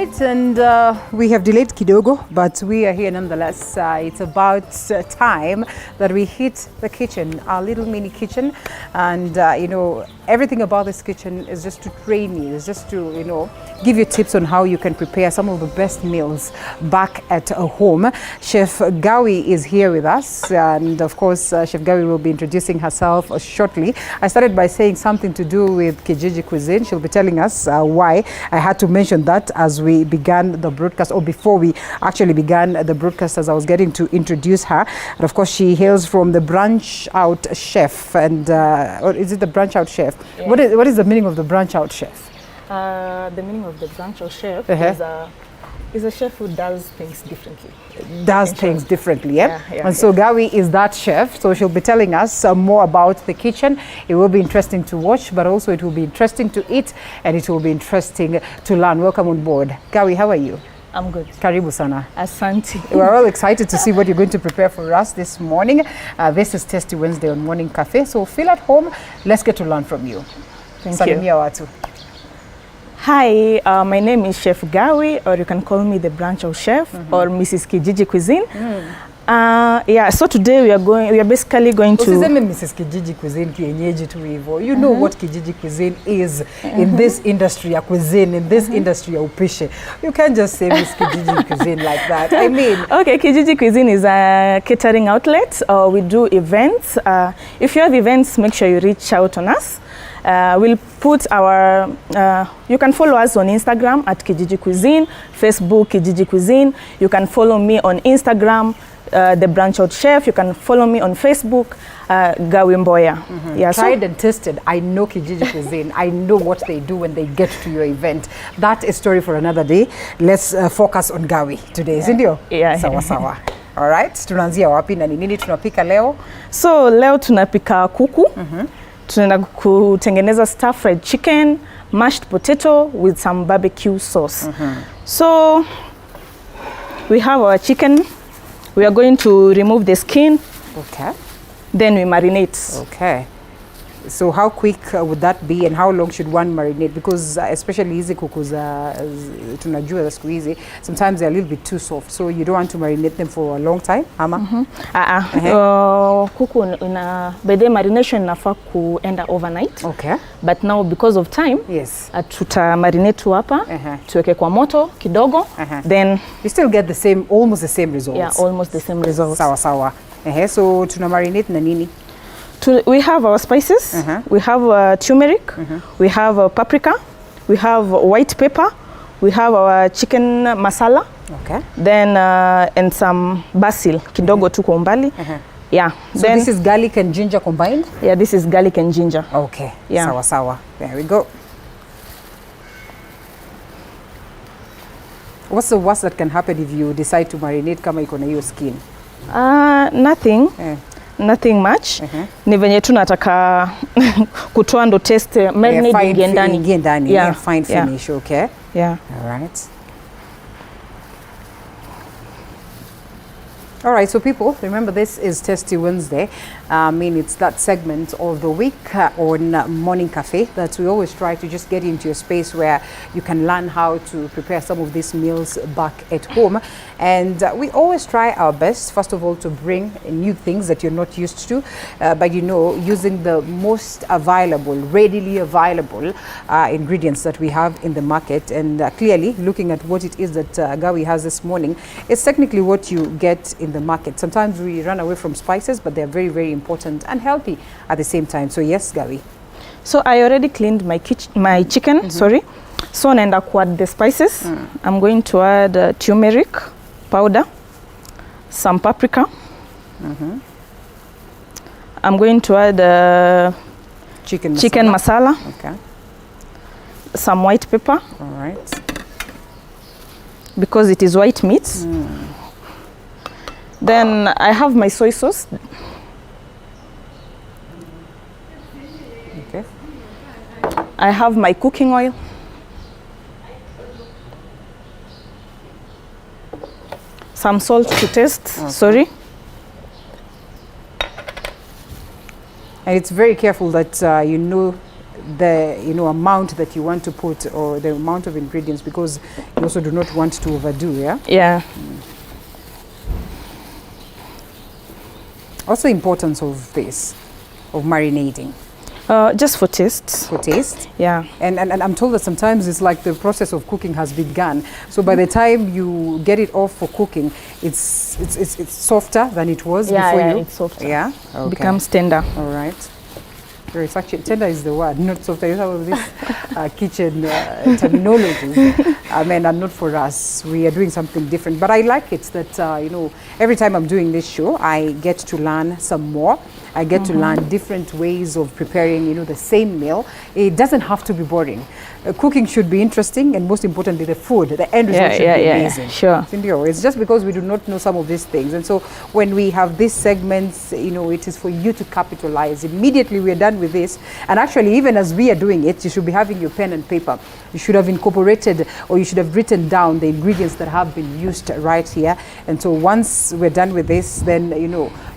right, and we have delayed kidogo, but we are here nonetheless. It's about time that we hit the kitchen, our little mini kitchen, and you know, everything about this kitchen is just to train you, is just to, you know, give you tips on how you can prepare some of the best meals back at home. Chef Gawi is here with us, and of course, Chef Gawi will be introducing herself shortly. I started by saying something to do with Kijiji cuisine. She'll be telling us why I had to mention that as we began the broadcast, or before we actually began the broadcast, as I was getting to introduce her. And of course, she hails from the Branch Out Chef, and or is it the Branch Out Chef? Yeah. What is the meaning of the Branch Out Chef? The meaning of the Branch Out Chef is a chef who does things differently. Does things differently, yeah? And so Gawi is that chef, so she'll be telling us more about the kitchen. It will be interesting to watch, but also it will be interesting to eat, and it will be interesting to learn. Welcome on board. Gawi, how are you? I'm good. Karibu sana. Asante. We're all excited to see what you're going to prepare for us this morning. This is Tasty Wednesday on Morning Cafe, so feel at home. Let's get to learn from you. Thank you. Salimia watu. Hi, my name is Chef Gawi, or you can call me the Branch Out Chef, or Mrs. Kijiji Cuisine. Yeah, so today we are basically going to... Usiseme Mrs. Kijiji Cuisine kienyeji tu hivyo. You know what Kijiji Cuisine is in this industry ya cuisine, in this industry ya upishi. You can't just say Miss Kijiji Cuisine like that. I mean... Okay, Kijiji Cuisine is a catering outlet. We do events. If you have events, make sure you reach out on us. We'll put our, you can follow us on Instagram at Kijiji Cuisine, Facebook Kijiji Cuisine. You can follow me on Instagram, the Branch Out Chef. You can follow me on Facebook, Gawi Mboya. Yeah, tried and tested. I know Kijiji Cuisine. I know what they do when they get to your event. That is a story for another day. Let's focus on Gawi today, sindio? Yeah. Sawa sawa. All right, tunaanzia wapi na nini tunapika leo? So leo tunapika kuku. Tunaenda kutengeneza stir fried chicken, mashed potato with some barbecue sauce. So we have our chicken. We are going to remove the skin. Okay. Then we marinate. Okay. So how quick would that be, and how long should one marinate? Because especially hizi kuku za tunajua za siku hizi, sometimes they're a little bit too soft. So you don't want to marinate them for a long time, ama? Kuku by the marination inafaa kuenda overnight. Okay. But now because of time, yes, tuta marinate tu hapa, tuweke kwa moto kidogo, then you still get the same, almost the same results. Yeah, almost the same results. Sawa sawa. So tuna marinate na nini? We have our spices. We have turmeric. We have paprika. We have white pepper. We have our chicken masala. Okay. Then and some basil kidogo tu kwa umbali. Yeah. So then, this is garlic and ginger combined? Yeah, this is garlic and ginger. Okay. Yeah. Sawa sawa. There we go. What's the worst that can happen if you decide to marinate kama iko na hiyo skin? Nothing. Nothing much. Ni venye tu nataka kutoa ndo taste marinade ingie ndani. Yeah, fine finish, okay? Yeah. All right. All right, so people, remember this is Tasty Wednesday. I mean, it's that segment of the week on Morning Cafe that we always try to just get into a space where you can learn how to prepare some of these meals back at home. And we always try our best, first of all, to bring new things that you're not used to, but you know, using the most available, readily available ingredients that we have in the market. And clearly, looking at what it is that Gawi has this morning, it's technically what you get in the market. Sometimes we run away from spices, but they're very, very important and healthy at the same time. So yes, Gawi. So I already cleaned my chicken, sorry. So naenda ku add the spices. I'm going to add turmeric powder, some paprika. I'm going to add chicken masala. Okay. Some white pepper. All right. Because it is white meat. Then I have my soy sauce. Okay. I have my cooking oil. Some salt to taste, sorry. And it's very careful that you know the amount that you want to put, or the amount of ingredients, because you also do not want to overdo. Yeah. What's the importance of this, of marinating? Just for taste. For taste? Yeah. And I'm told that sometimes it's like the process of cooking has begun. So by the time you get it off for cooking, it's softer than it was before you? Yeah, it's softer. Yeah? Okay. Becomes tender. All right. It's actually, tender is the word, not softer. You have this kitchen terminology. I mean, and not for us. We are doing something different. But I like it that, every time I'm doing this show, I get to learn some more. I get to learn different ways of preparing, the same meal. It doesn't have to be boring. Cooking should be interesting, and most importantly, the food, the end result should be amazing. Sure. It's just because we do not know some of these things. And so when we have these segments, it is for you to capitalize. Immediately we are done with this. And actually, even as we are doing it, you should be having your pen and paper. You should have incorporated, or you should have written down the ingredients that have been used right here. And so once we're done with this, then,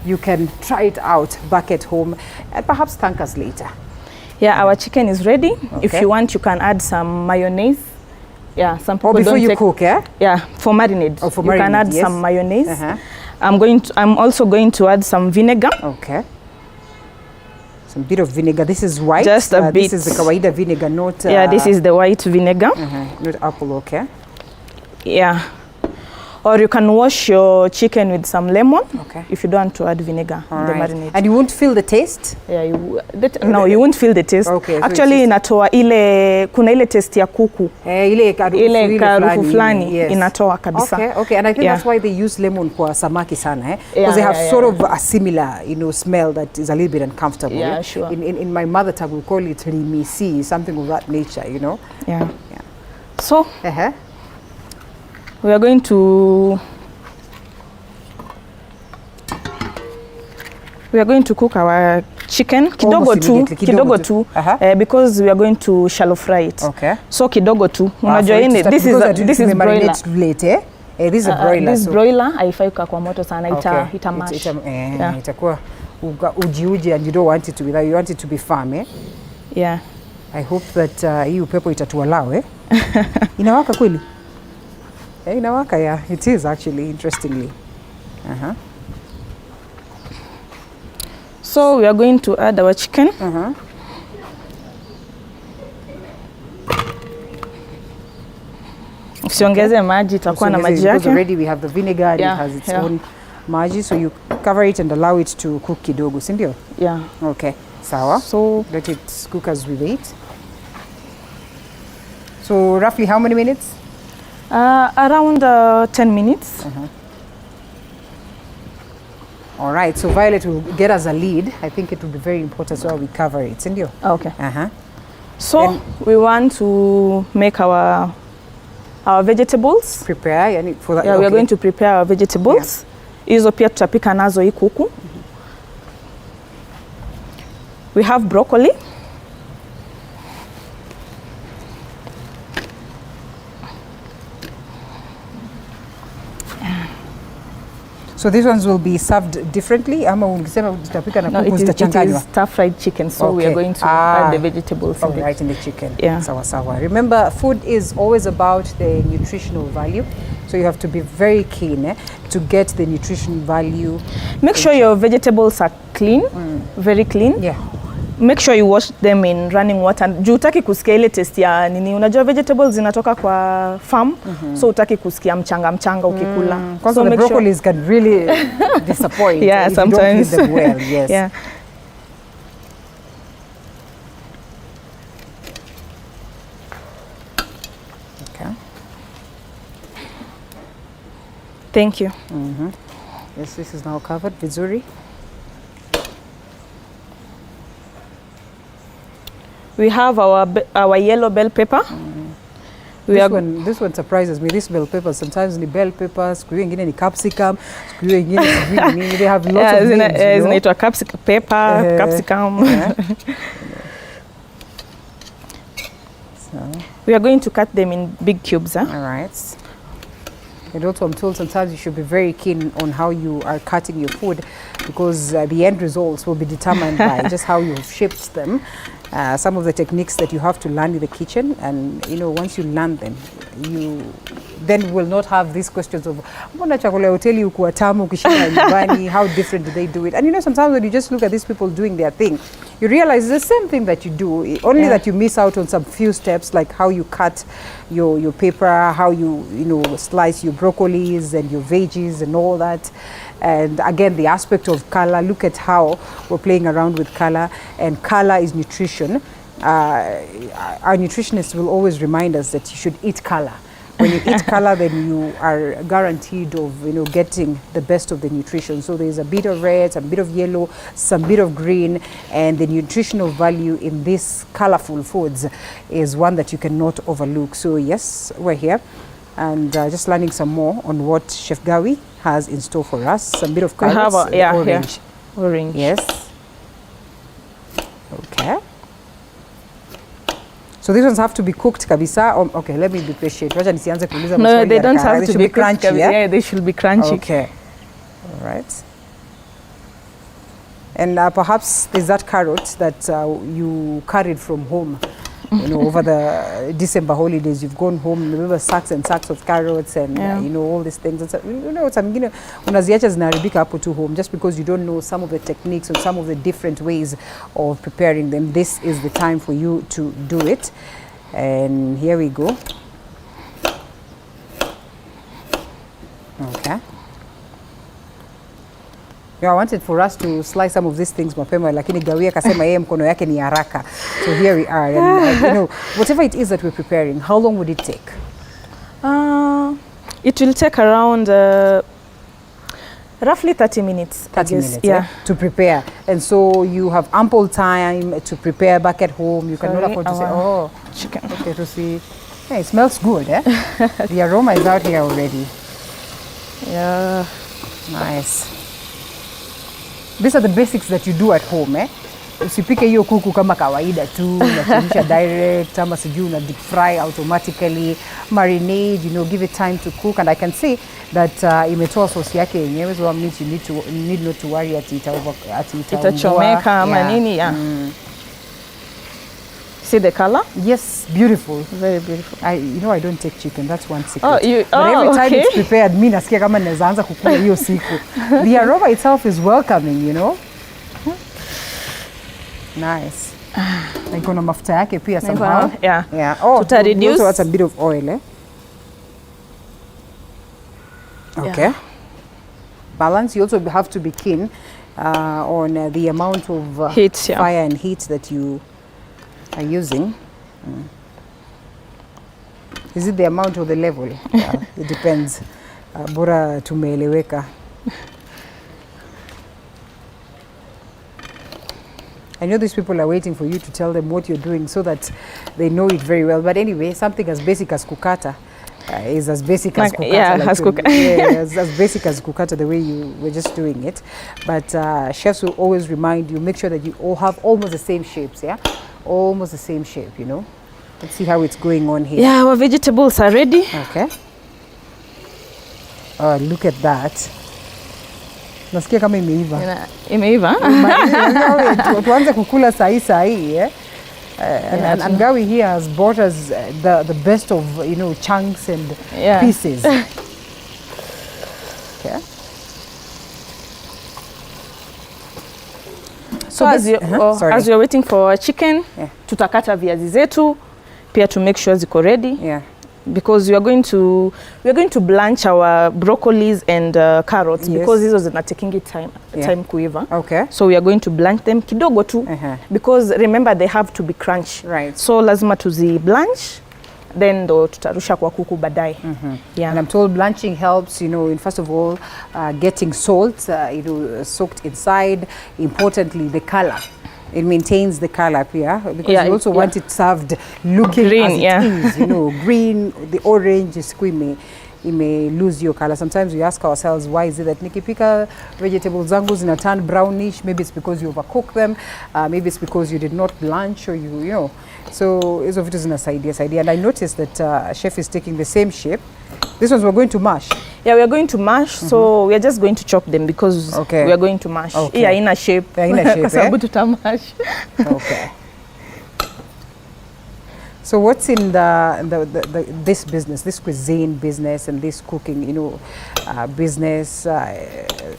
you can try it out back at home and perhaps thank us later. Yeah, our chicken is ready. Okay. If you want, you can add some mayonnaise. Yeah, some people before don't you cook, yeah? Yeah, for marinade. Oh, for you marinade, can add yes. some mayonnaise. I'm also going to add some vinegar. Okay. Some bit of vinegar. This is white. Just a bit. This is the kawaida vinegar, not. Yeah, this is the white vinegar. Not apple. Okay. Yeah. Or you can wash your chicken with some lemon. Okay. If you don't want to add vinegar in the marinade. And you won't feel the taste? Yeah, no, you won't feel the taste. Okay. Actually, inatoa kuna ile taste ya kuku. Ile karufu fulani inatoa kabisa. Okay. And I think that's why they use lemon kwa samaki sana, because they have sort of a similar, smell that is a little bit uncomfortable. Yeah, sure. In my mother tongue, we call it rimisi, something of that nature, Yeah. So. We are going to cook our chicken kidogo tu because we are going to shallow fry it. Okay. So kidogo tu. Unajua this is broiler. This is a broiler. This broiler haifai kwa moto sana, itamash. Itakuwa uji and you don't want it to be that, you want it to be firm, Yeah. I hope that hii upepo itatuallow, Inawaka kweli? Inawaka, yeah. It is actually, interestingly. So we are going to add our chicken. Usiongeze maji, itakuwa na maji yake. Already we have the vinegar and it has its own maji, so you cover it and allow it to cook kidogo, si ndio? Yeah. Okay, sawa. So let it cook as we wait. So roughly how many minutes? Around 10 minutes. All right, so Violet will get us a lead. I think it will be very important so we cover it, Cindy. Okay. So we want to make our vegetables. Prepare for that. Yeah, we are going to prepare our vegetables. Hizo pia tutapika nazo hii kuku. We have broccoli. So these ones will be served differently? No, it is stir-fried chicken, so we are going to add the vegetables in the chicken. Yeah. Sawa. Remember, food is always about the nutritional value. So you have to be very keen to get the nutrition value. Make sure your vegetables are clean, very clean. Yeah. Make sure you wash them in running water. Juu utaki kusikia ile taste ya nini. Unajua vegetables zinatoka kwa farm, so utaki kusikia mchanga ukikula. So the broccolis can really disappoint. Yeah, if sometimes. You don't eat them well. Yes. Yeah. Okay. Thank you. Yes, this is now covered. Vizuri. We have our yellow bell pepper. This one surprises me. This bell pepper, sometimes the bell pepper, siku ingine ni capsicum, siku ingine they have lots of names. Zinaitwa capsicum pepper, capsicum. So we are going to cut them in big cubes. All right. And also I'm told sometimes you should be very keen on how you are cutting your food, because the end results will be determined by just how you've shaped them. Some of the techniques that you have to learn in the kitchen, and you know, once you learn them, you then will not have these questions of mbona chakula ya hoteli ukuwa tamu ukishinda nyumbani, how different do they do it? And you know, sometimes when you just look at these people doing their thing, you realize it's the same thing that you do, only that you miss out on some few steps, like how you cut your paper, how you know, slice your broccolis and your veggies and all that. And again, the aspect of color, look at how we're playing around with color, and color is nutrition. Our nutritionists will always remind us that you should eat color. When you eat color, then you are guaranteed of, you know, getting the best of the nutrition. So there's a bit of red, some bit of yellow, some bit of green, and the nutritional value in these colorful foods is one that you cannot overlook. So yes, we're here and just learning some more on what Chef Gawi has in store for us. Some bit of carrots, orange. Orange. Yes. Okay. So these ones have to be cooked kabisa. Okay, let me be patient. No, they don't have to be crunchy. Yeah, they should be crunchy. Okay. All right. And perhaps there's that carrot that you carried from home. You know, over the December holidays, you've gone home, remember sacks and sacks of carrots and you know, all these things. You know, unaziacha zinaharibika hapo tu home just because you don't know some of the techniques or some of the different ways of preparing them. This is the time for you to do it. And here we go. Okay. Yeah, I wanted for us to slice some of these things mapema, lakini Gawi akasema yeye mkono yake ni haraka. So here we are. And, you know, whatever it is that we're preparing, how long would it take? It will take around roughly 30 minutes. 30 minutes, yeah, to prepare. And so you have ample time to prepare back at home. You cannot afford to say, oh, chicken. Okay, to see. Yeah, it smells good, eh? The aroma is out here already. Yeah. Nice. These are the basics that you do at home, eh? Usipike hiyo kuku kama kawaida tu, unachemsha direct, ama sijui una deep fry automatically, marinade, you know, give it time to cook. And I can see that imetoa sauce yake yenyewe, so you need not to worry ati itachomeka ama nini, yeah. See the color? Yes, beautiful. Very beautiful. You know, I don't take chicken. That's one secret. But every time it's prepared, mimi nasikia kama naweza anza kukula hiyo siku. The aroma itself is welcoming, you know. Nice. Iko na mafuta yake pia somehow. Yeah. Yeah. Oh, reduce. Also add a bit of oil, eh? Okay. Yeah. Balance. You also have to be keen on the amount of heat, fire and heat that you are using. Is it the amount or the level? It depends. Bora tumeeleweka. I know these people are waiting for you to tell them what you're doing so that they know it very well. But anyway, something as basic as kukata is as basic as kukata. Yeah, as basic as kukata, the way you were just doing it. But chefs will always remind you, make sure that you all have almost the same shapes, yeah? Almost the same shape, you know. Let's see how it's going on here. Yeah, our vegetables are ready. Okay. Oh, look at that. Nasikia kama imeiva. Imeiva? Tuanze kukula sahi, eh? And Gawi here has brought us the best of, you know, chunks and pieces. Okay. So as you're waiting for chicken, tutakata viazi zetu pia to make sure ziko ready. Yeah. Because we are going to blanch our broccolis and carrots, because these are not taking it time kuiva. Okay. So we are going to blanch them kidogo tu, because remember they have to be crunched. Right. So lazima tuzi blanch, then ndo tutarusha kwa kuku baadaye. Yeah. And I'm told blanching helps, you know, in first of all getting salt, you know, soaked inside. Importantly, the color. It maintains the color here, because you also want it served looking green, as it is, you know, green, the orange, it may lose your color. Sometimes we ask ourselves, why is it that nikipika vegetables zangu zina turn brownish? Maybe it's because you overcook them, maybe it's because you did not blanch, or you know. So hizo vitu zinasaidia. And I noticed that chef is taking the same shape This ones we're going to mash. Yeah, we are going to mash, so we are just going to chop them because we are going to mash. Okay. Yeah, in a shape. In a shape, kwa sababu tutamash. Okay. So what's in this business, this cuisine business and this cooking, you know, business,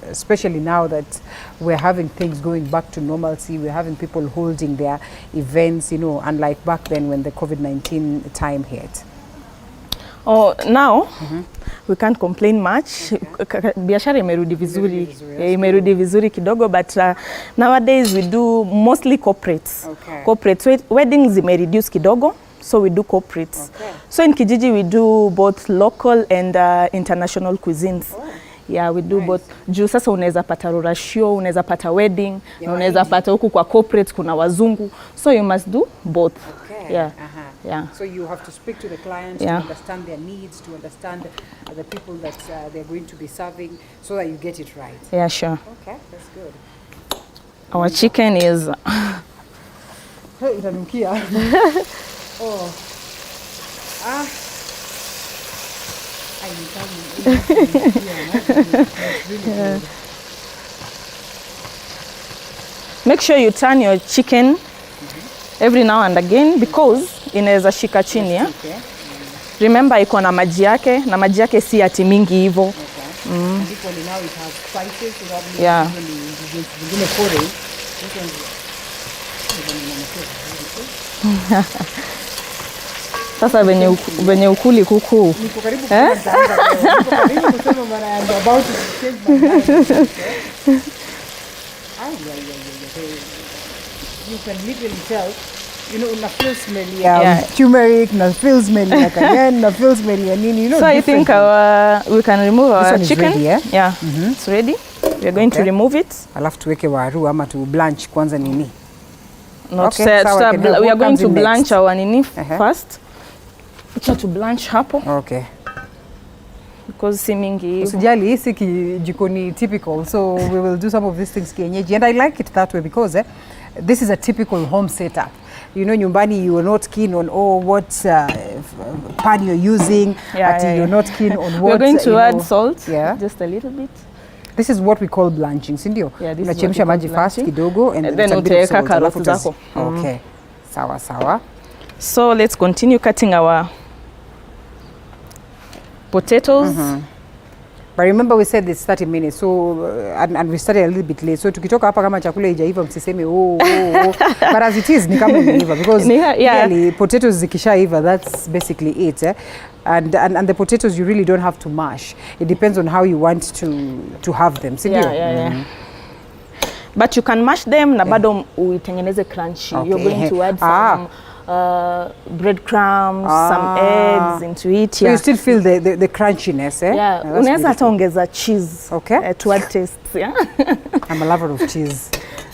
especially now that we're having things going back to normalcy, we're having people holding their events, you know, unlike back then when the COVID-19 time hit. Oh, now we can't complain much. Biashara imerudi vizuri. Imerudi vizuri kidogo, but nowadays we do mostly corporates. Okay. Corporates. Weddings imereduce kidogo, so we do corporates. Okay. So in Kijiji we do both local and international cuisines. Oh. Yeah, we do both. Juu sasa unaweza pata rorashio, unaweza pata wedding, na unaweza pata huku kwa corporate kuna wazungu. So you must do both. Okay. Yeah. Yeah. So you have to speak to the clients to understand their needs, to understand the people that they're going to be serving, so that you get it right. Yeah, sure. Okay, that's good. Our chicken is... Itanukia. Oh. Ah. Yeah. Make sure you turn your chicken every now and again because inaweza shika chini. Yeah? Remember iko na maji yake na maji yake si ati mingi hivyo. Yeah. Sasa venye ukuli kuku. You can literally tell, you know, na feel smelly turmeric, na feel smelly like cayenne, na feel smelly nini, you know. So I think we can remove our chicken. Ready, yeah? Yeah. It's ready. We are going to remove it. Alafu tuweke waru ama tu blanch kwanza nini? Not we are going to blanch our nini first. Acha to blanch hapo. Okay. Because si mingi. Usijali, hii si jikoni typical, so we will do some of these things kienyeji, and I like it that way because this is a typical home setup. You know, nyumbani you are not keen on what pan you're using, you're not keen on what. We're going to add salt, just a little bit. This is what we call blanching, si ndio? Yeah, this is unachemsha maji fast kidogo and then utaweka karoti zako. Okay. Sawa sawa. So let's continue cutting our potatoes. But remember we said it's 30 minutes, so and we started a little bit late. So tukitoka hapa kama chakula haijaiva msiseme but as it is ni kama imeiva because really potatoes zikishaiva, that's basically it. And the potatoes you really don't have to mash. It depends on how you want to have them. Yeah. But you can mash them na bado uitengeneze crunchy. Okay. You're going to add some breadcrumbs, some eggs into it. So you still feel the crunchiness, eh? Yeah, unaweza hata ongeza cheese. Okay. To add taste, yeah. I'm a lover of cheese.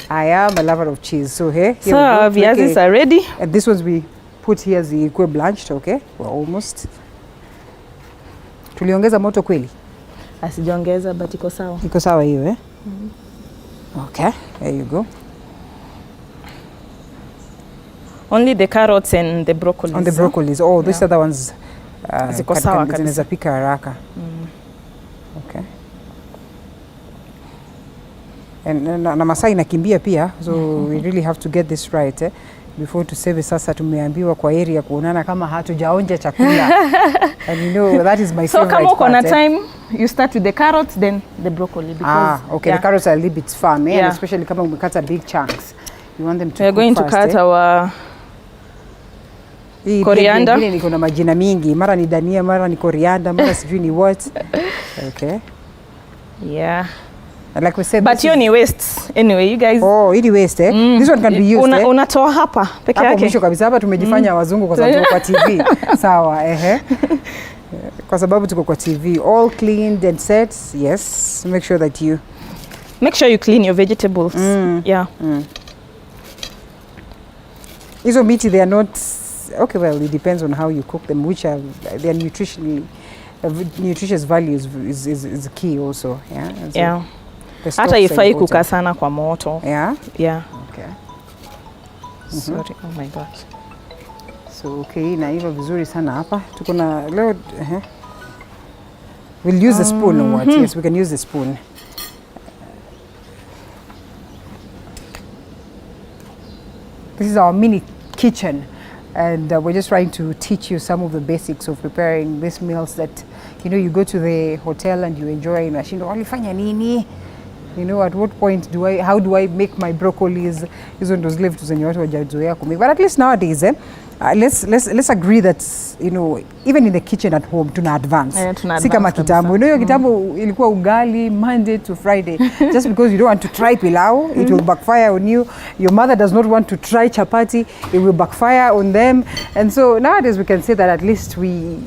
I am a lover of cheese. So here so our viazis are ready. And this ones we put here the equal blanched, okay? We're almost. Tuliongeza moto kweli? Asijaongeza but iko sawa. Iko sawa hiyo, eh? Okay, there you go. Only the carrots and the broccolis. On the broccolis. Oh, these other ones ziko sawa kabisa. Zinaweza pika haraka. Okay. And na masaa inakimbia pia, so we really have to get this right, eh? Before to save sasa tumeambiwa kwa area kuonana kama hatujaonja chakula. And you know that is my favorite part. So kama uko na time, you start with the carrots then the broccoli because okay, the carrots are a little bit firm, and especially kama umekata big chunks. You want them to We are going fast, to cut our coriander. Hii niko na majina mingi, mara ni dania, mara ni coriander, mara sijui ni what. Okay. Yeah. And like we said, but you ni waste anyway, you guys. Oh, ili waste, eh? This one can be used. Unatoa hapa peke yake. Hapo mwisho kabisa, hapa tumejifanya wazungu kwa sababu kwa TV. Sawa, kwa sababu tuko kwa TV, all cleaned and set. Yes, make sure that you clean your vegetables. Yeah. Hizo meat, they are not okay. Well, it depends on how you cook them, which are their nutritious values is key also. Yeah. So yeah. Hata ifai kukaa sana kwa moto. Yeah. Yeah. Okay. Sorry. Oh my God. So okay, na hivyo vizuri sana hapa. Tuko na leo We'll use the spoon or what? Yes, we can use the spoon. This is our mini kitchen, and we're just trying to teach you some of the basics of preparing these meals that, you know, you go to the hotel and you enjoy. Unashinda walifanya nini? You know, at what point how do I make my broccolis? Hizo ndo zile vitu zenye watu wajazoea kumake. But at least nowadays, let's agree that, you know, even in the kitchen at home tuna advance. Si kama kitambo. You know, kitambo ilikuwa ugali Monday to Friday. Just because you don't want to try pilau, it will backfire on you. Your mother does not want to try chapati, it will backfire on them. And so nowadays we can say that at least we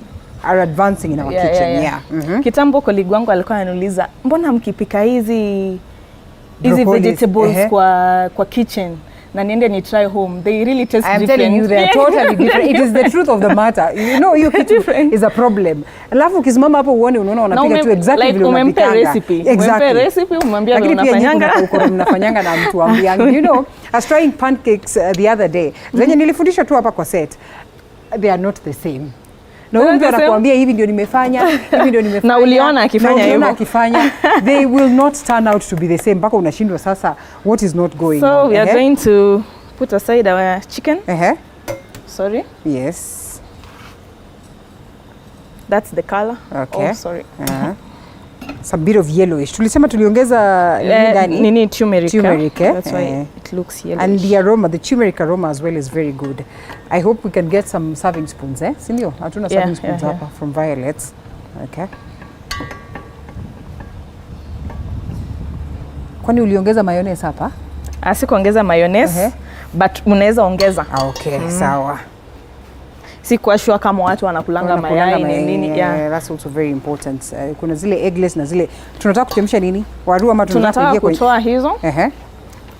are advancing in our kitchen. Kitambo colleague wangu alikuwa ananiuliza, mbona mkipika hizi vegetables kwa kitchen na niende ni try home? They really taste different. I'm telling you, they are totally different. It is the truth of the matter. You know, your kitchen is a problem. Alafu ukisimama hapo uone unaona unapika tu exactly vile unapikanga. Umempe recipe, umwambia vile unafanyanga. Lakini pia mnafanyanga na mtu ambiang. You know, I was trying pancakes the other day. Zenye nilifundishwa tu hapa kwa set. They are not the same. Na mtu anakuambia hivi ndio nimefanya, hivi ndio nimefanya. Na uliona akifanya hivyo. They will not turn out to be the same. Mpaka unashindwa sasa what is not going on. So we are going to put aside our chicken. Sorry. Yes. That's the color. Okay. Oh, sorry. Some bit of yellowish. Tulisema tuliongeza nini turmeric. Turmeric, That's why it looks yellowish. And the aroma, the turmeric aroma as well is very good. I hope we can get some serving spoons, Sindio? Hatuna serving spoons hapa from Violet's. Okay. Kwani uliongeza mayonnaise hapa? Sikuongeza mayonnaise, but unaweza ongeza. Okay, sawa. Si kwa sure kama watu wanakulanga mayai nini. That's also very important. Kuna zile eggless na zile tunataka kuchemsha nini? Waru ama tunataka kutoa hizo?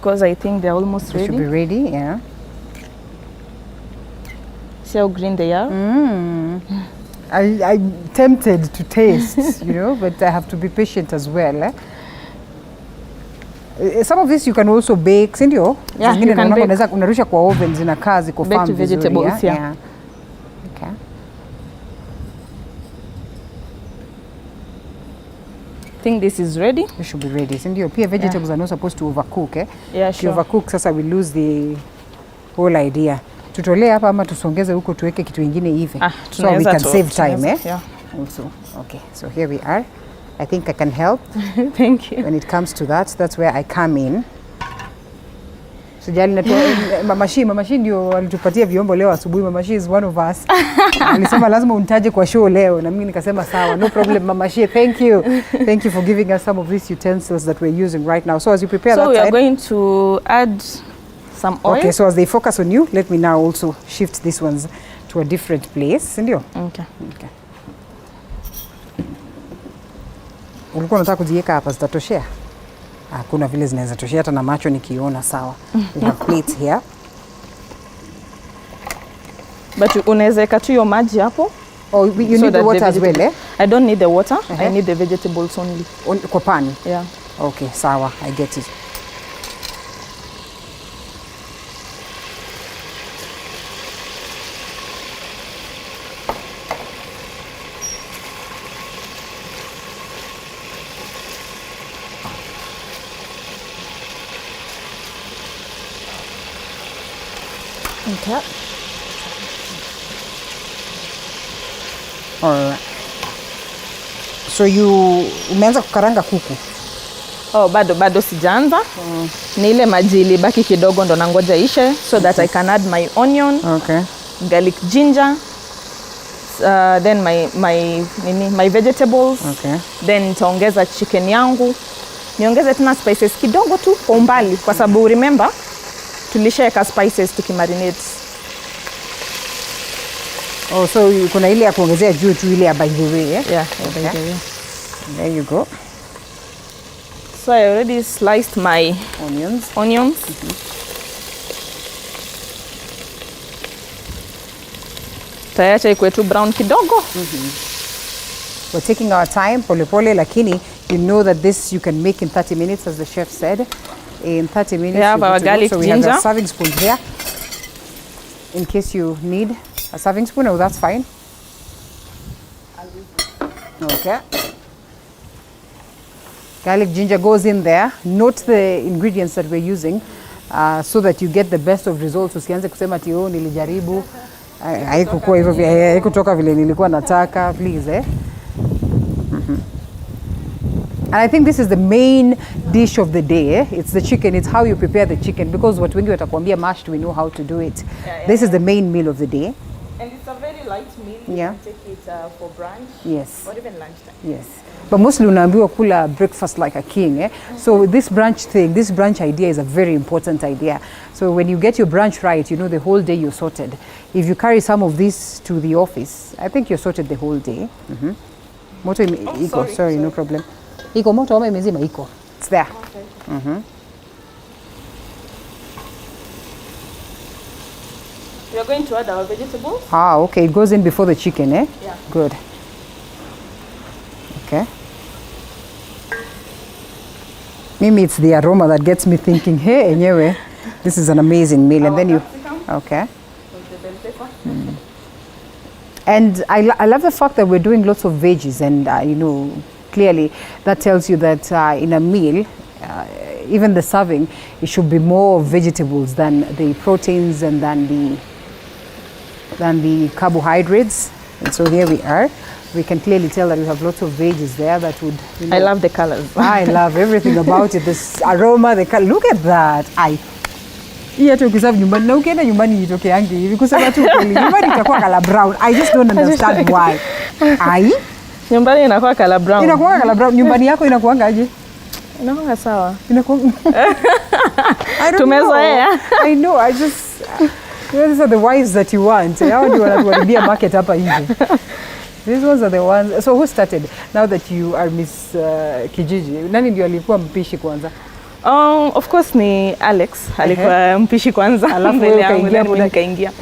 Because I think they're almost ready. They should be ready, yeah. See how green they are? I'm tempted to taste, you know, but I have to be patient as well. Some of this you can also bake, sindio? Yeah, you can bake. Unarusha kwa oven zinakaa ziko farm vizuri. Baked vegetables, yeah. Okay. I think this is ready. It should be ready. Sindio? Pia vegetables are not supposed to overcook, Yeah, sure. If you overcook, sasa we lose the whole idea. Tutolee hapa ama tusongeze huko tuweke kitu ingine hivi. So we can save time, Yeah. Also, okay. So here we are. I think I can help. Thank you. When it comes to that, that's where I come in. Sijali Mamashi ndio walitupatia vyombo leo asubuhi. Mamashi is one of us. Alisema lazima unitaje kwa show leo na mimi nikasema sawa, no problem Mamashi. Thank you. Thank you for giving us some of these utensils that we're using right now. So as you prepare that side. So we are going to add some oil. Okay, so as they focus on you, let me now also shift these ones to a different place. Ndio? Okay. Ulikuwa unataka kuziweka hapa zitatoshea? Kuna vile zinaweza toshea hata na macho nikiona sawa. We have plates here. But unaweza weka tu hiyo maji hapo. Oh, you need the water as well, I don't need the water. I need the vegetables only. Kwa pani? Yeah. Okay, sawa. I get it. Okay. Alright. So umeanza kukaranga kuku? Oh, bado sijaanza. Ni ile maji ilibaki kidogo ndo nangoja ishe so that I can add my onion, garlic, ginger, then my vegetables. Then nitaongeza chicken yangu. Niongeze tena spices kidogo tu kwa umbali kwa sababu remember tulishaweka spices tukimarinate. Oh, so kuna ile ya kuongezea juu tu ile ya by the way, Yeah, by the way. There you go. So I already sliced my onions. Tayari ikuwe tu brown kidogo. We're taking our time, pole lakini you know that this you can make in 30 minutes as the chef said. In 30 minutes. We have our garlic, so we ginger. have a serving spoon here. In case you need a serving spoon, that's fine. Okay. Garlic ginger goes in there. Note the ingredients that we're using so that you get the best of results. Usianze kusema ati oh nilijaribu haikuwa hivyo haikutoka vile nilikuwa nataka, please And I think this is the main dish of the day. It's the chicken. It's how you prepare the chicken, because what wengi watakwambia mashed, we know how to do it. This is the main meal of the day. And it's a very light meal. You can take it for brunch. Yes. Or even lunchtime. Yes. But mostly unaambiwa kula breakfast like a king. So this brunch thing, this brunch idea is a very important idea. So when you get your brunch right, you know the whole day you're sorted. If you carry some of this to the office, I think you're sorted the whole day. Moto iko, sorry, no problem. Iko moto ama imezima? Iko. It's there. Okay. We are going to add our vegetables. Ah, okay. It goes in before the chicken, eh? Yeah. Good. Okay. Maybe it's the aroma that gets me thinking, hey, anyway, this is an amazing meal. And then you, okay. And I love the fact that we're doing lots of veggies, and you know, clearly that tells you that in a meal, even the serving, it should be more vegetables than the proteins and than the carbohydrates. And so here we are. We can clearly tell that we have lots of veggies there that would, you know, I love the colors. I love everything about it. This aroma, the color. Look at that. Hii hata ukiserve nyumbani na ukienda nyumbani itokeangi hivi kusema tu kweli. Nyumbani itakuwa color brown. I just don't understand why. Nyumbani inakuwa color brown. Inakuwa color brown. Nyumbani yako inakuanga aje? Inakuwa sawa. Inakuwa Tumezoea. I know. I just these are the wives that you want. Hao ndio wanatuharibia market hapa hivi. These ones are the ones. So who started? Now that you are Miss Kijiji, nani ndio alikuwa mpishi kwanza? Of course ni Alex alikuwa mpishi kwanza, mbele yangu nikaingia.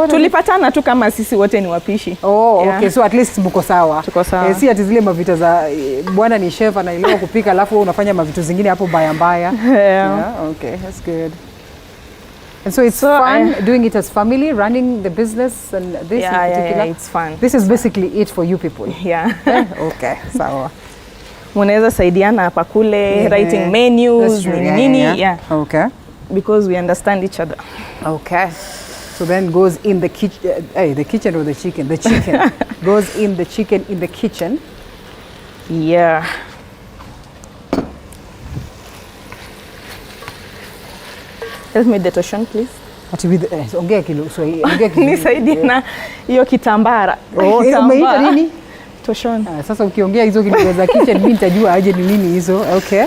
Tulipatana tu kama sisi wote ni wapishi. Oh, yeah. Okay, so at least mko sawa. Tuko sawa. Si ati zile mavita za bwana ni chef anaelewa kupika alafu wewe unafanya mavitu zingine hapo mbaya. Yeah, okay, that's good. And so it's fun doing it as family, running the business and this in particular. Yeah, it's fun. This is basically it for you people. Yeah. Okay, sawa. Munaweza saidiana hapa kule, writing menus, nini. Yeah. Okay. Because we understand each other. Okay. So then goes in the kitchen, the kitchen or the chicken? The chicken goes in the chicken in the kitchen. Yeah. Help me the toshon, please. Ati with ongea kilo, so ongea kilo. Nisaidie na hiyo kitambara. Oh, umeita nini? Toshon. Sasa ukiongea hizo kilo za kitchen mimi nitajua aje ni nini hizo. Okay.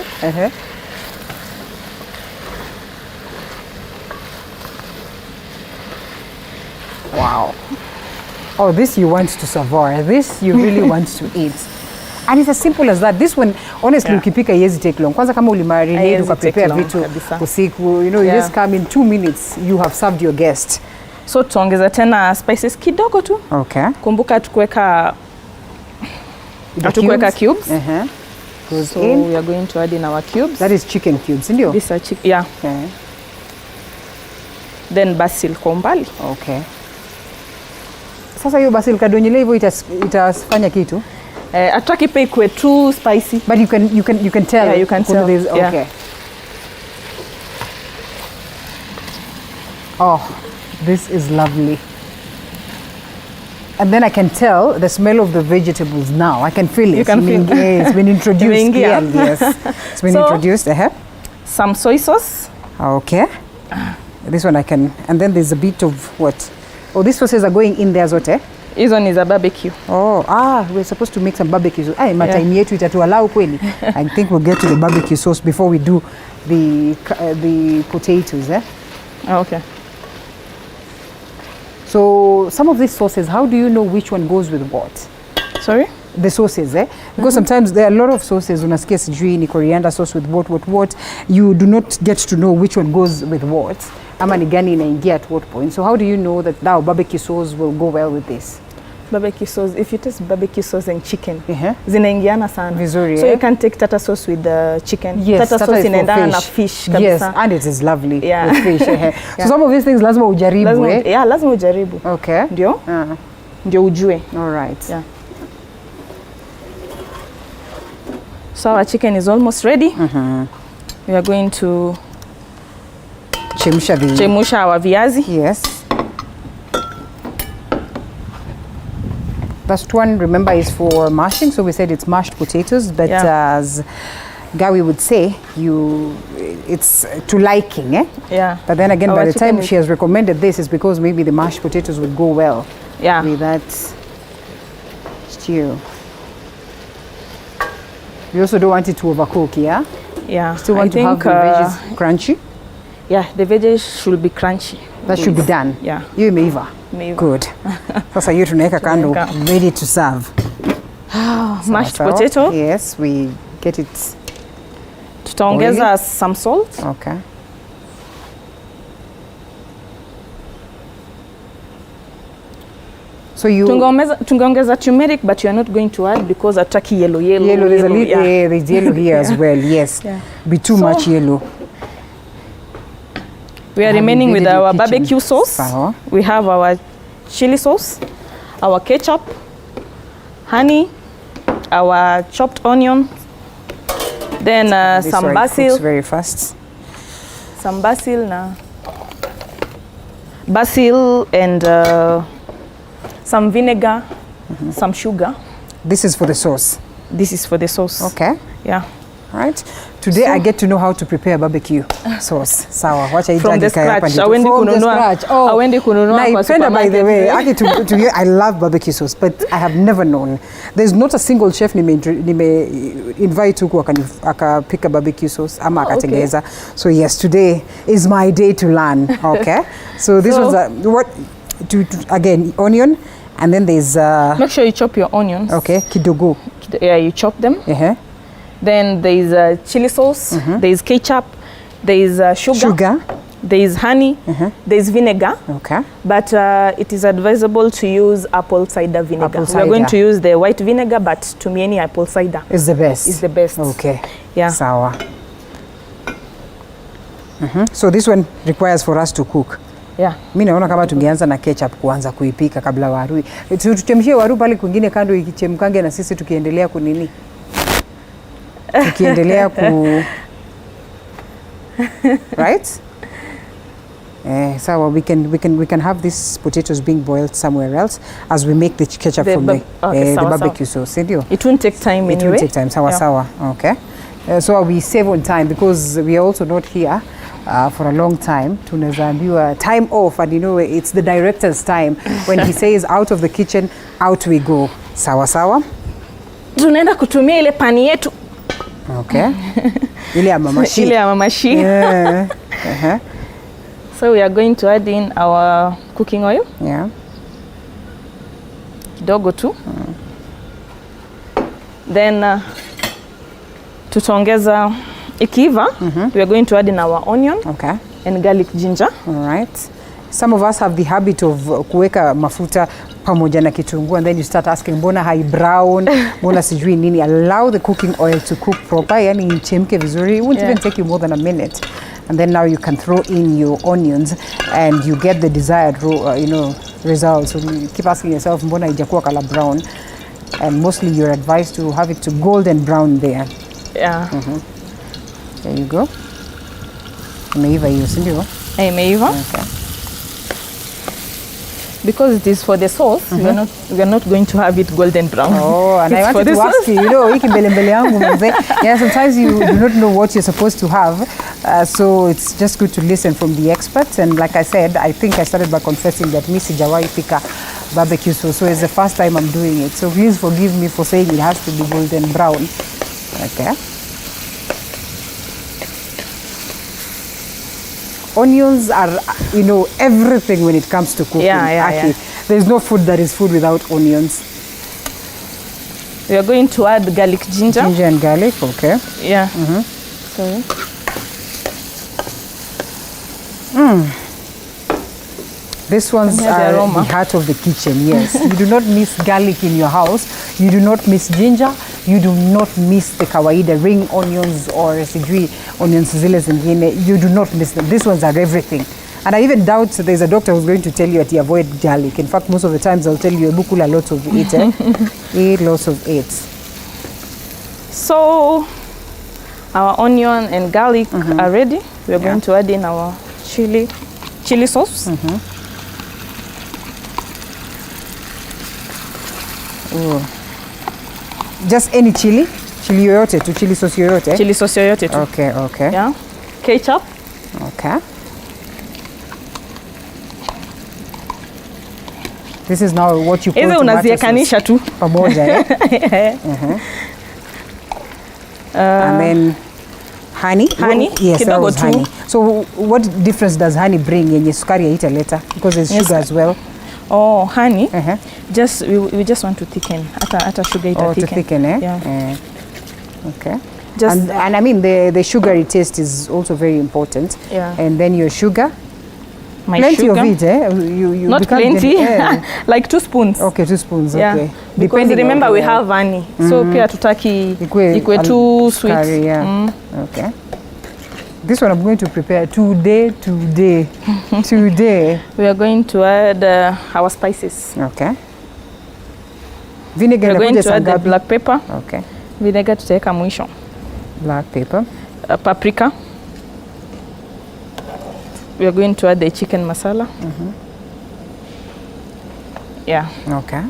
Wow. Oh, this you want to savor. This you really want to eat. And it's as simple as that. This one, honestly, ukipika iwezi take long. Kwanza kama ulimarinate ukaprepare vitu usiku, you know, you just come in 2 minutes, you have served your guest. So tuongeza tena spices kidogo tu. Okay. Kumbuka tukuweka cubes. Goes in. We are going to add in our cubes. That is chicken cubes, ndio? These are chicken, yeah. Okay. Then basil kwa umbali. Okay. Sasa hiyo basil kadonyele hivyo itafanya kitu? Ataki pia ikuwe too spicy. But you can tell. Yeah, you can tell. Okay. Yeah. Oh, this is lovely. And then I can tell the smell of the vegetables now. I can feel it. You can feel it. It's been introduced clearly, yes. It's been introduced. Some soy sauce. Okay. This one I can, and then there's a bit of what? Oh, these sauces are going in there zote? This one is a barbecue. Oh, we're supposed to make some barbecue. Time yetu itatuallow kweli. I think we'll get to the barbecue sauce before we do the potatoes. Okay. So some of these sauces, how do you know which one goes with what? Sorry? The sauces, because sometimes there are a lot of sauces. Unasikia sijui ni coriander sauce with what. You do not get to know which one goes with what. Ama ni gani inaingia at what point. So how do you know that now barbecue sauce will go well with this? Barbecue sauce, if you taste barbecue sauce and chicken, zinaingiana sana. Vizuri, so you can take tartar sauce with the chicken. Yes, tartar sauce inaendana na fish kabisa. Yes, and it is lovely with fish. Yeah. So some of these things lazima ujaribu. Lazima ujaribu. Okay. Ndio ujue. All right. Yeah. So our chicken is almost ready. We are going to chemusha our viazi. Yes. That one, remember, is for mashing. So we said it's mashed potatoes, but as Gawi would say, it's to liking, eh? Yeah. But then again, by the time she has recommended this, is because maybe the mashed potatoes would go well with that stew. You also don't want it to overcook, yeah? Yeah. Still want to have the veggies crunchy? Yeah, the veggies should be crunchy. That should be done. Yeah. You imeiva. Good. Sasa hiyo tunaweka kando, ready to serve. Mashed potato. Yes, we get it. Tutaongeza some salt. Okay. So you tungeongeza turmeric, but you are not going to add because ataki yellow. There's a little there's yellow here as well. Yes. Be too much yellow. We are remaining with our barbecue sauce. We have our chili sauce, our ketchup, honey, our chopped onion, then some basil. Very fast. Some basil and some vinegar, some sugar. This is for the sauce. This is for the sauce. Okay. Yeah. Right. Today I get to know how to prepare barbecue sauce. Sawa. Wacha from the scratch. Awendi kununua. By the way, I love barbecue sauce, but I have never known. There's not a single chef nime invite huku akapika barbecue sauce ama akatengeza. So yes, today is my day to learn. Okay. So this was what again, onion, and then there's make sure you chop your onions. Okay, kidogo. Yeah, you chop them. Then there is chili sauce, there is ketchup, there is sugar, there is honey, there is vinegar. Okay. But it is advisable to use apple cider vinegar. We are going to use the white vinegar, but to me any apple cider is the best. Is the best. Okay. Yeah. Sawa. So this one requires for us to cook. Yeah. Mimi naona kama tungeanza na ketchup kuanza kuipika kabla waru. Tuchemshie waru pale kwingine kando ikichemkange na sisi tukiendelea kunini. Tukiendelea right? So we can have these potatoes being boiled somewhere else as we make the ketchup from the barbecue sauce. It won't take time anyway. It won't take time. Sawa. Okay. So we save on time because we are also not here for a long time. Tunaweza ambiwa time off, and it's the director's time. When he says out of the kitchen, out we go. Sawa. Tunaenda kutumia ile pani yetu. Okay. Ile ya mamashi. Ile ya mamashi. Yeah. So we are going to add in our cooking oil. Yeah. Kidogo tu. Then tutaongeza ikiva. We are going to add in our onion. Okay. And garlic ginger. All right. Some of us have the habit of kuweka mafuta pamoja na kitunguu, and then you start asking mbona hai brown, mbona sijui nini. Allow the cooking oil to cook proper, yani ichemke vizuri. It won't even take you more than a minute. And then now you can throw in your onions and you get the desired results. So you keep asking yourself mbona haijakuwa color brown, and mostly you're advised to have it to golden brown there. Yeah. There you go. Imeiva hiyo, si ndio? Imeiva. Okay. Because it is for the sauce, we are not going to have it golden brown. Oh, and I wanted to ask you, hiki mbele yangu mzee. Yeah, sometimes you do not know what you're supposed to have, so it's just good to listen from the experts. And like I said, I think I started by confessing that mi sijawahi pika barbecue sauce, so it's the first time I'm doing it. So please forgive me for saying it has to be golden brown. Okay. Onions are, everything when it comes to cooking. Yeah. There's no food that is food without onions. We are going to add garlic ginger. Ginger and garlic, okay. Yeah. Sorry. This one's the heart of the kitchen, yes. You do not miss garlic in your house. You do not miss ginger. You do not miss the kawaida ring onions or sijui onions zile zingine. You do not miss them. These ones are everything. And I even doubt there's a doctor who's going to tell you that you avoid garlic. In fact, most of the times I'll tell you, bukula lots of it. Eat lots of it. So Our onion and garlic are ready. We are going to add in our chili sauce. Just any chili yoyote tu, chili sauce yoyote. Chili sauce yoyote tu. Okay, okay. Yeah. Ketchup. Okay. This is now what you put Hizo unaziekanisha tu pamoja, eh? And then honey. Honey. Yes, that Kidogo was tu. honey. So what difference does honey bring yenye sukari haita leta? Because there's sugar as well. Oh, honey. Just we just want to thicken. Ata sugar ita thicken. To thicken, eh? Yeah. Okay. Just and I mean the sugary taste is also very important. Yeah. And then your sugar. My plenty sugar. of it, eh? You Not plenty. Like 2 spoons. Okay, 2 spoons. Yeah. Okay. Because remember we have honey. So pia tutaki ikwe too sweet. Curry, yeah. Okay. This one I'm going to prepare today. Today. We are going to add our spices. Okay. Vinegar. We are going to add the black pepper. Okay. Vinegar tutaweka mwisho. Black pepper. Paprika. We are going to add the chicken masala. Yeah. Okay.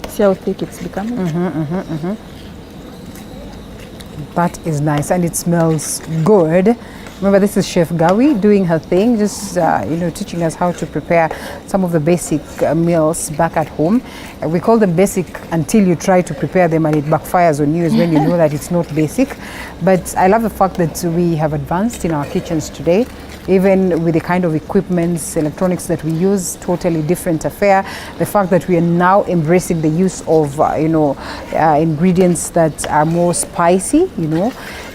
See how thick it's becoming? That is nice and it smells good. Remember, this is Chef Gawi doing her thing, just teaching us how to prepare some of the basic meals back at home. We call them basic until you try to prepare them and it backfires on you, is when you know that it's not basic. But I love the fact that we have advanced in our kitchens today. Even with the kind of equipments, electronics that we use, totally different affair. The fact that we are now embracing the use of, ingredients that are more spicy,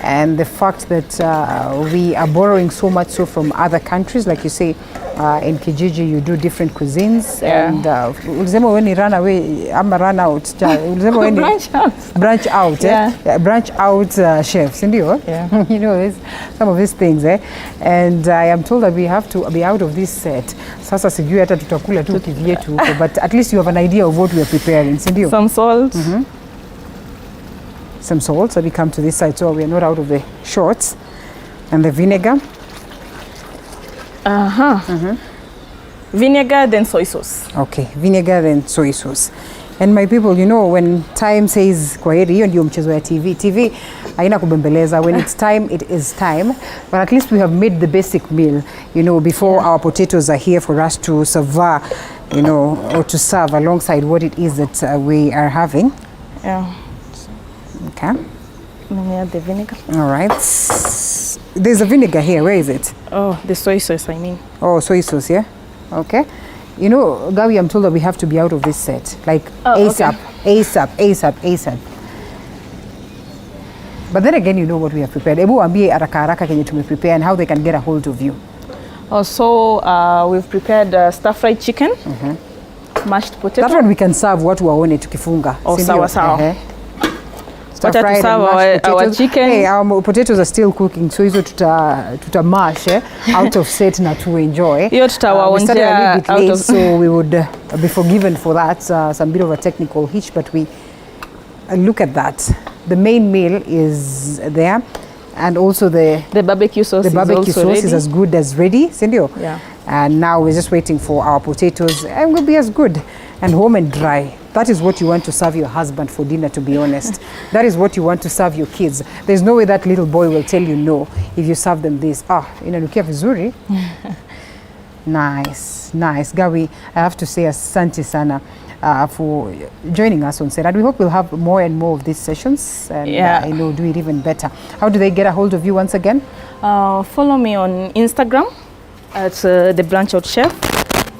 and the fact that we are borrowing so much so from other countries, like you say, in Kijiji you do different cuisines, and ulisema when you run away, run out, ulisema when branch out, branch out chefs, ndio? Some of these things, and I am told that we have to be out of this set. Sasa sijui hata tutakula tu kivyetu huko, but at least you have an idea of what we are preparing, ndio? Some salt. Some salt, so we come to this side so we are not out of the shorts. And the vinegar. Vinegar, then soy sauce. Okay, vinegar, then soy sauce. And my people, when time says kwaheri, hiyo ndio mchezo ya TV. TV haina kubembeleza. When it's time, it is time. But at least we have made the basic meal, before our potatoes are here for us to savor, or to serve alongside what it is that we are having. Yeah. Okay. Let me add the vinegar. All right. There's a vinegar here. Where is it? Oh, the soy sauce, I mean. Oh, soy sauce, yeah? Okay. Gawi, I'm told that we have to be out of this set. Like ASAP, okay. ASAP. But then again, you know what we have prepared. Ebu ambie haraka kenye tumeprepare and how they can get a hold of you. Also, we've prepared stir-fried chicken, mashed potato. That one we can serve watu waone tukifunga. Oh, sawa. Stir-fried and our chicken. Hey, our potatoes are still cooking, so hizo tuta mash out of set na to enjoy. We started a little bit late, so we would be forgiven for that. Some bit of a technical hitch, but we look at that. The main meal is there, and also the barbecue sauce. Is as good as ready, Cindy. Yeah. And now we're just waiting for our potatoes, and will be as good and warm and dry. That is what you want to serve your husband for dinner, to be honest. That is what you want to serve your kids. There's no way that little boy will tell you no if you serve them this. Inanukia vizuri. Nice. Gawi, I have to say asante sana for joining us on set. And we hope we'll have more and more of these sessions and do it even better. How do they get a hold of you once again? Follow me on Instagram at The Branch Out Chef.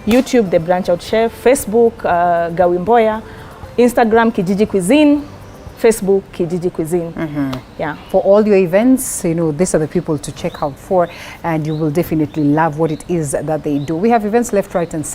YouTube, The Branch Out Chef. Facebook, Gawi Mboya. Instagram, Kijiji Cuisine. Facebook, Kijiji Cuisine. Yeah. For all your events, these are the people to check out for, and you will definitely love what it is that they do. We have events left, right, and center.